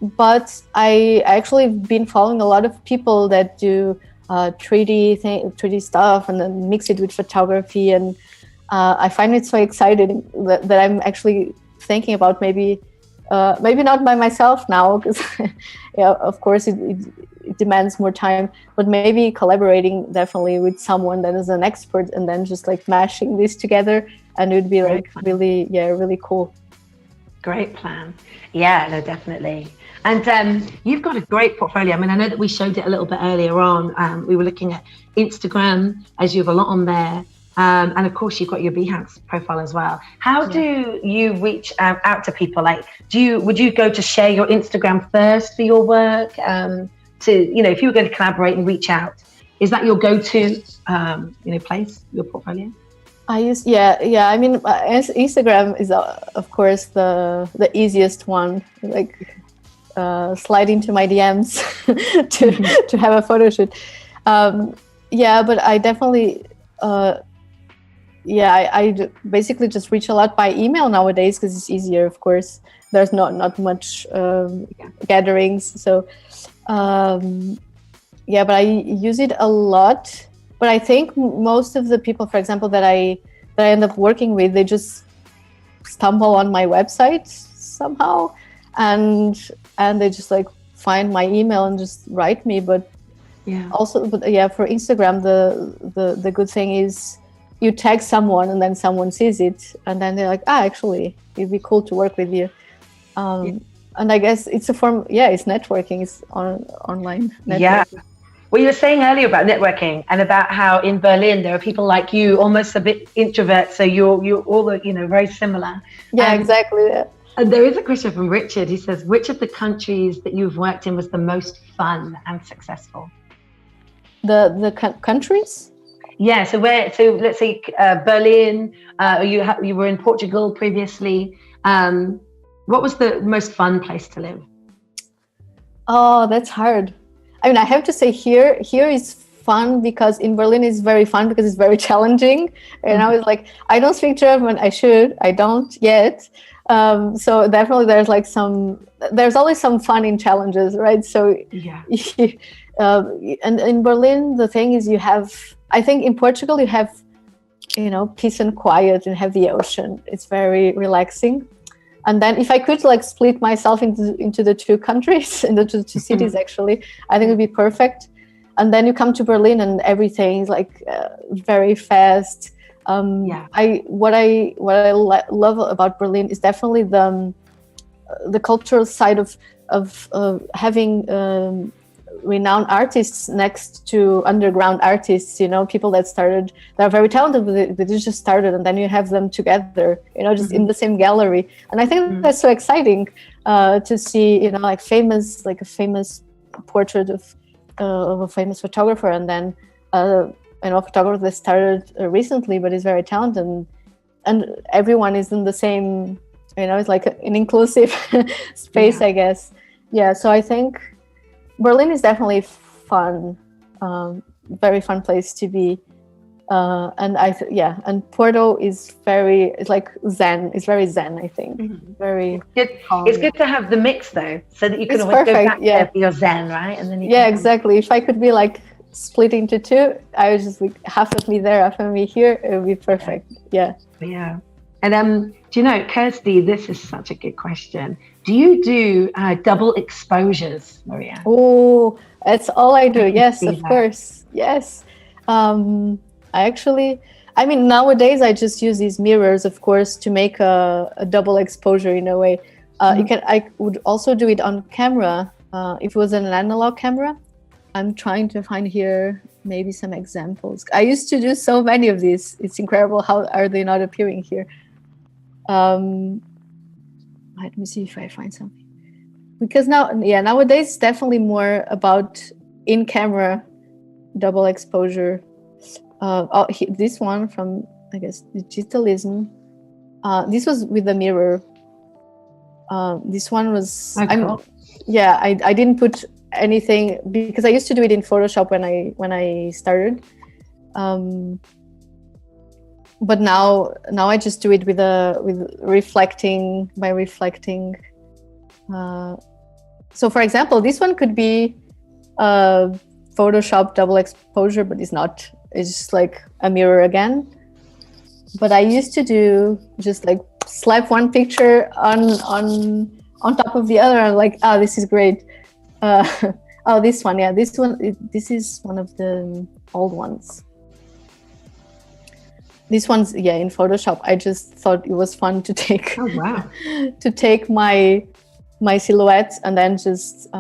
But I actually been following a lot of people that do 3D stuff and then mix it with photography, and I find it so exciting that I'm actually thinking about maybe not by myself now, because of course it demands more time, but maybe collaborating definitely with someone that is an expert, and then just like mashing this together and it would be Great like plan. really, yeah, really cool. Great plan. Yeah, no, definitely. And you've got a great portfolio. I mean, I know that we showed it a little bit earlier on. We were looking at Instagram, as you have a lot on there. And of course, you've got your Behance profile as well. How do you reach out to people? Like, would you go to share your Instagram first for your work? If you were going to collaborate and reach out, is that your go-to, place, your portfolio? I use I mean, Instagram is of course the easiest one. Like slide into my DMs to have a photo shoot. But I definitely I basically just reach a lot by email nowadays because it's easier. Of course, there's not much gatherings, so but I use it a lot. But I think most of the people, for example, that I end up working with, they just stumble on my website somehow, and they just like find my email and just write me. But for Instagram, the good thing is you tag someone and then someone sees it, and then they're like, actually, it'd be cool to work with you. And I guess it's a form, it's networking, it's online networking. Yeah. Well, you were saying earlier about networking and about how in Berlin there are people like you, almost a bit introvert, so you're all very similar. Yeah, exactly. Yeah. And there is a question from Richard. He says, which of the countries that you've worked in was the most fun and successful? The countries? Yeah. So let's say Berlin. You were in Portugal previously. What was the most fun place to live? Oh, that's hard. I mean, I have to say here is fun because in Berlin is very fun because it's very challenging. And I was like, I don't speak German. I don't yet. So definitely there's always some fun in challenges, right? So and in Berlin, the thing is I think in Portugal you have, peace and quiet and have the ocean. It's very relaxing. And then if I could like split myself into the two countries, into the two cities, actually, I think it would be perfect. And then you come to Berlin and everything is like very fast. What I love about Berlin is definitely the cultural side of having renowned artists next to underground artists, people that are very talented, but they just started, and then you have them together, just in the same gallery. And I think that's so exciting to see, like a famous portrait of a famous photographer, and then a photographer that started recently but is very talented, and everyone is in the same, it's like an inclusive space, I guess. So I think Berlin is definitely fun, very fun place to be, and Porto is it's like Zen. It's very Zen, I think. Very good. It's good to have the mix though, so that you can always go back there for your Zen, right? And then exactly. If I could be like split into two, I would just like half of me there, half of me here. It would be perfect. Yeah. And do you know, Kirsty, this is such a good question. Do you do double exposures, Maria? Oh, that's all I do. Yes, of course. Yes. I mean, nowadays I just use these mirrors, of course, to make a double exposure in a way. I would also do it on camera. If it was an analog camera, I'm trying to find here maybe some examples. I used to do so many of these. It's incredible. How are they not appearing here? Let me see if I find something. Because nowadays it's definitely more about in-camera double exposure. This one from, I guess, Digitalism. This was with the mirror. This one was. Cool. I didn't put anything because I used to do it in Photoshop when I started. But now I just do it with reflecting. So for example, this one could be Photoshop double exposure, but it's not. It's just like a mirror again. But I used to do just like slap one picture on top of the other. I'm like, this is great. This one, this is one of the old ones. This one's in Photoshop. I just thought it was fun to take. Oh wow! To take my silhouette and then just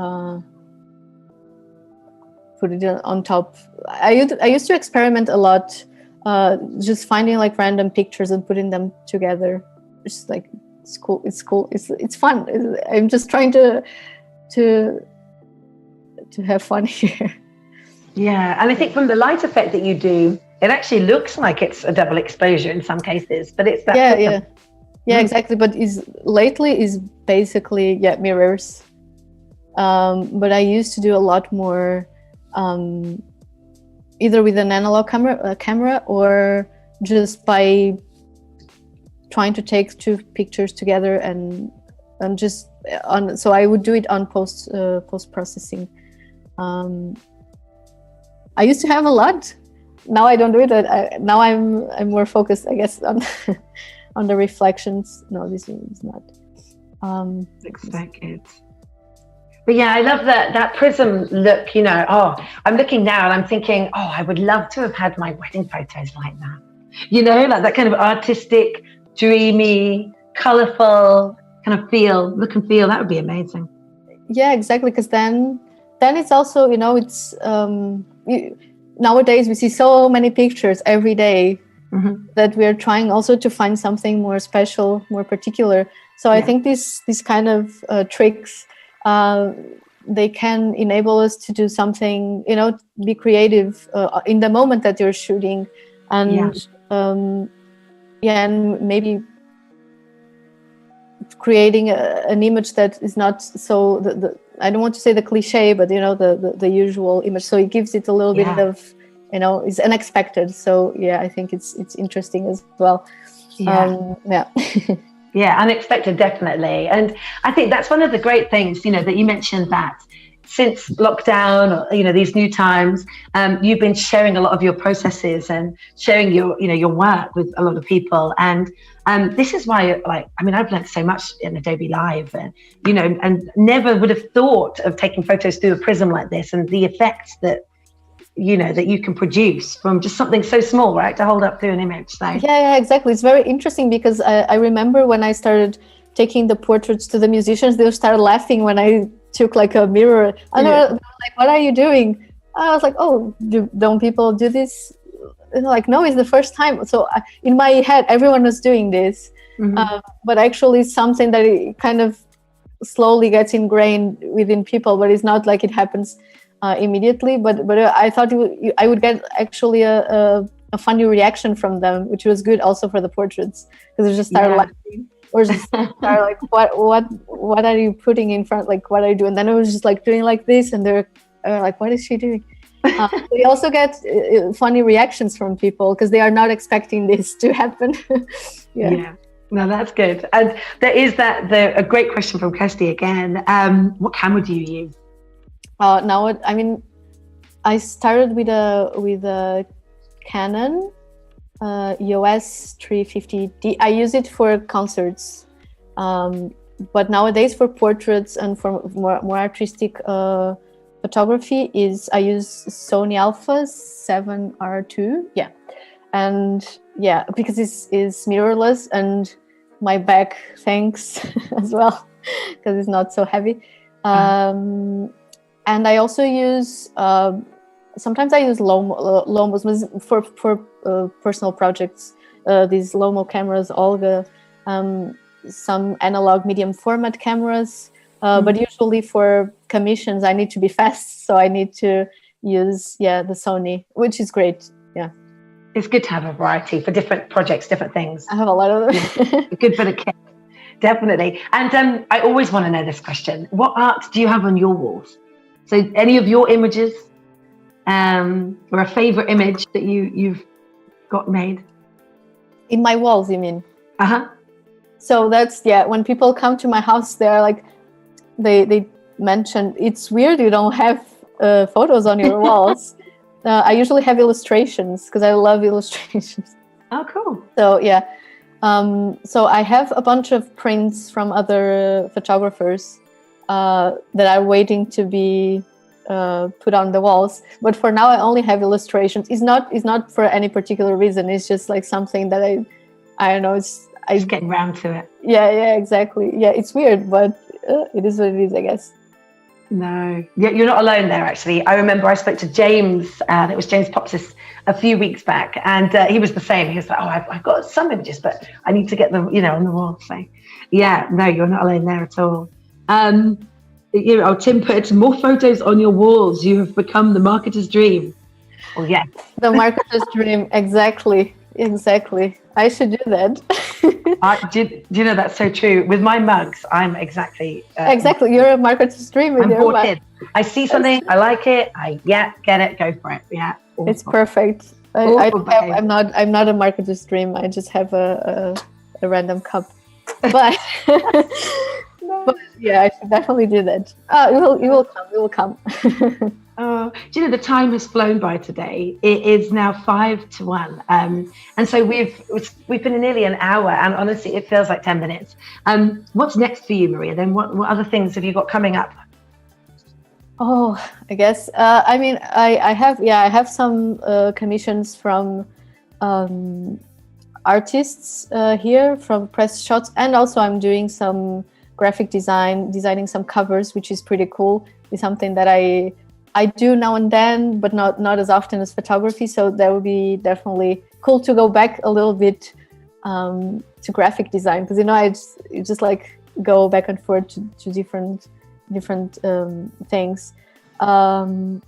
put it on top. I used to experiment a lot, just finding like random pictures and putting them together. It's like it's cool. It's fun. I'm just trying to have fun here. Yeah, and I think from the light effect that you do, it actually looks like it's a double exposure in some cases, but it's that. Yeah, exactly. But lately is basically mirrors. But I used to do a lot more, either with an analog camera or just by trying to take two pictures together and just on. So I would do it on post processing. I used to have a lot. Now I don't do it. Now I'm more focused, I guess, on on the reflections. No, this is not. Looks so good. But yeah, I love that prism look. You know, I'm looking now and I'm thinking, I would love to have had my wedding photos like that. You know, like that kind of artistic, dreamy, colorful kind of look and feel. That would be amazing. Yeah, exactly. Because then it's also, you know, it's nowadays we see so many pictures every day that we're trying also to find something more special, more particular. So I think these kind of tricks, they can enable us to do something, you know, be creative in the moment that you're shooting, and and maybe creating an image that is not so I don't want to say the cliche, but you know, the usual image. So it gives it a little bit of, you know, it's unexpected. So I think it's interesting as well. Yeah, unexpected, definitely. And I think that's one of the great things, you know, that you mentioned, that since lockdown, or, you know, these new times, you've been sharing a lot of your processes and sharing your work with a lot of people. And this is why, I've learned so much in Adobe Live, and, you know, and never would have thought of taking photos through a prism like this, and the effects that, you know, that you can produce from just something so small, right, to hold up through an image. So yeah, exactly. It's very interesting because I remember when I started taking the portraits to the musicians, they started laughing when I took like a mirror, and they were like, "What are you doing?" I was like, "Oh, don't people do this?" And like, no, it's the first time. So in my head, everyone was doing this, but actually, it's something that it kind of slowly gets ingrained within people, but it's not like it happens immediately. But I thought I would get actually a funny reaction from them, which was good also for the portraits, because they just started laughing. Or just start like, what are you putting in front? Like, what are you doing? And then I was just like doing like this, and they're like, what is she doing? We also get funny reactions from people because they are not expecting this to happen. Yeah. No, that's good. And there is a great question from Kirsty again. What camera do you use? Now, I started with a Canon EOS 350D. I use it for concerts, but nowadays for portraits and for more artistic photography I use Sony Alpha 7R2. And because it's mirrorless, and my back thanks as well, because it's not so heavy. And I also use sometimes I use Lomos for personal projects. These Lomo cameras, Olga, some analog medium format cameras, but usually for commissions I need to be fast, so I need to use the Sony, which is great. It's good to have a variety for different projects, different things. I have a lot of them. A good bit of kit, definitely. And I always want to know this question: what art do you have on your walls? So any of your images, or a favorite image that you've got made? In my walls, you mean? So that's when people come to my house, they're like, they mention, it's weird you don't have photos on your walls. I usually have illustrations because I love illustrations. Oh, cool. So so I have a bunch of prints from other photographers that are waiting to be put on the walls. But for now, I only have illustrations. It's not for any particular reason. It's just like something that I don't know. I just getting round to it. Yeah, exactly. Yeah, it's weird, but it is what it is, I guess. No, yeah, you're not alone there. Actually, I remember I spoke to James. It was James Popsis a few weeks back, and he was the same. He was like, "Oh, I've got some images, but I need to get them, on the wall." So, yeah, no, you're not alone there at all. Tim put more photos on your walls. You have become the marketer's dream. Oh, yeah, the marketer's dream. Exactly. I should do that. Do you know that's so true? With my mugs, I'm exactly. You're a marketer's dream. I'm bought in. I see something, I like it. Get it, go for it. Yeah, awesome. It's perfect. I'm not a marketer's dream. I just have a random cup, but. But yeah, I should definitely do that. It will come. Do you know the time has flown by today? It is now 5:01, and so we've been in nearly an hour, and honestly, it feels like 10 minutes. What's next for you, Maria? Then what other things have you got coming up? Oh, I guess. I have some commissions from artists here from press shots, and also I'm doing some graphic designing some covers, which is pretty cool. It's something that I do now and then, but not as often as photography. So that would be definitely cool to go back a little bit to graphic design, because I just like go back and forth to different things. And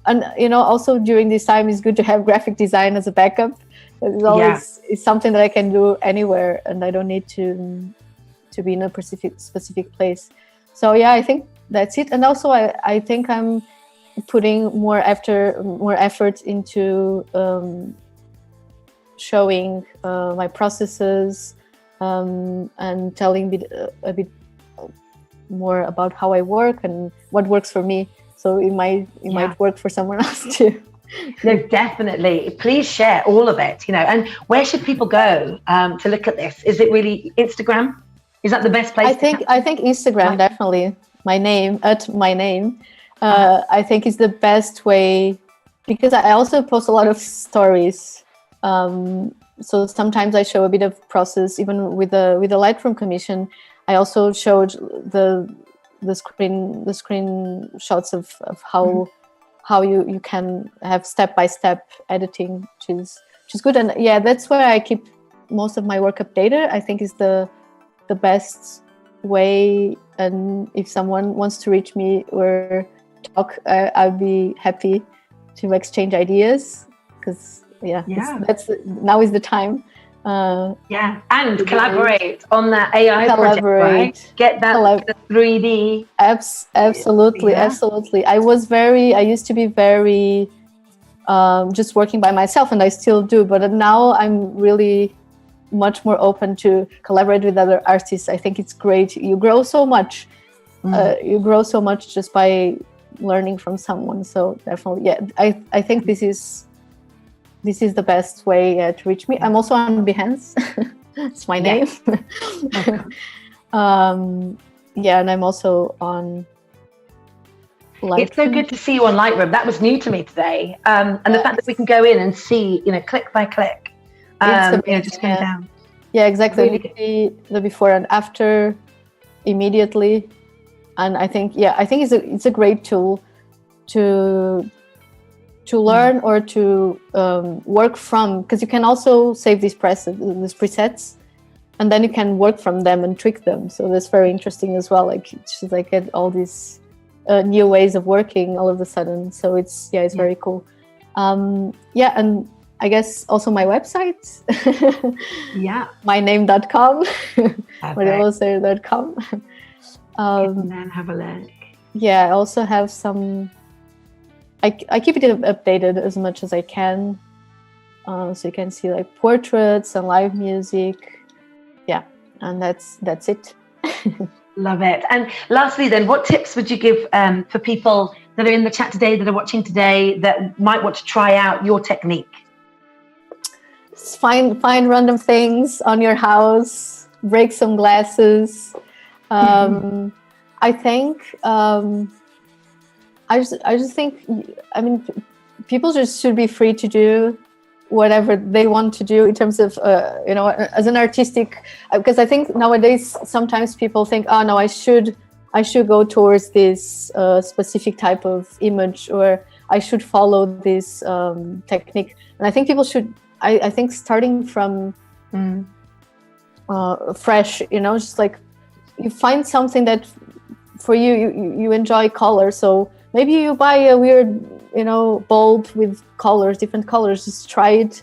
also during this time, it's good to have graphic design as a backup. It's something that I can do anywhere, and I don't need to be in a specific place. So yeah, I think that's it. And also I think I'm putting more effort into showing my processes and telling a bit more about how I work and what works for me. So it might work for someone else too. No, definitely. Please share all of it. And where should people go to look at this? Is it really Instagram? Is that the best place? I think Instagram, definitely. My name. I think is the best way, because I also post a lot of stories. So sometimes I show a bit of process, even with the Lightroom commission. I also showed the screen shots of how you can have step-by-step editing, which is good. And yeah, that's where I keep most of my work updated. I think is the best way. And if someone wants to reach me or talk, I'd be happy to exchange ideas, because now is the time. And collaborate on that AI project, right? Get that 3D. Absolutely. I used to be very just working by myself, and I still do, but now I'm really much more open to collaborate with other artists. I think it's great. You grow so much. You grow so much just by learning from someone. So definitely, I think this is the best way to reach me. I'm also on Behance. It's my name. And I'm also on Lightroom. It's so good to see you on Lightroom. That was new to me today. And the fact that we can go in and see, click by click, just go down. Yeah, exactly. Really you can see the before and after immediately. And I think it's a great tool to learn or to work from, because you can also save these presets, and then you can work from them and tweak them. So that's very interesting as well. Like it's just like get all these new ways of working all of a sudden. So it's very cool. And I guess also my website. myname.com. Louceiro.com. And then have a look. Yeah, I also have some. I keep it updated as much as I can, so you can see like portraits and live music. Yeah, and that's it. Love it. And lastly, then, what tips would you give for people that are in the chat today, that are watching today, that might want to try out your technique? Just find random things on your house, break some glasses. I think I just think, I mean, people just should be free to do whatever they want to do in terms of, you know, as an artistic, because I think nowadays sometimes people think, oh no, I should go towards this specific type of image, or I should follow this technique. And I think people should, I think starting from fresh, you know, just like you find something that for you enjoy color. So maybe you buy a weird, you know, bulb with colors, different colors, just try it,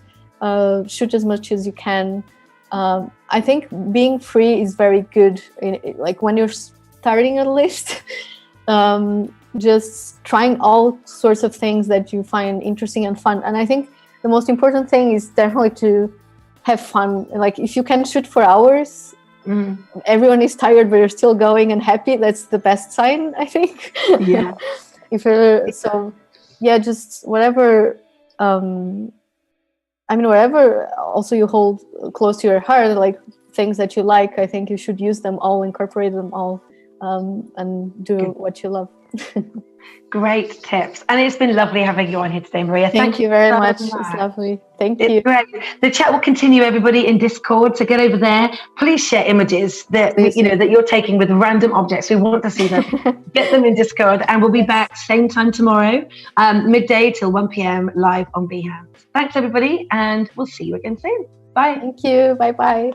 shoot as much as you can. I think being free is very good. Like when you're starting at least, just trying all sorts of things that you find interesting and fun. And I think the most important thing is definitely to have fun. Like if you can shoot for hours, everyone is tired, but you're still going and happy, that's the best sign, I think. Yeah. If you're, so yeah, just whatever, I mean, whatever also you hold close to your heart, like things that you like, I think you should use them all, incorporate them all, and do what you love. Great tips. And it's been lovely having you on here today, Maria. Thank you very much. It's lovely. Thank you. Great. The chat will continue, everybody, in Discord. So get over there. Please share images that that you're taking with random objects. We want to see them. Get them in Discord, and we'll be back same time tomorrow, midday till 1 p.m. live on Behance. Thanks, everybody, and we'll see you again soon. Bye. Thank you. Bye-bye.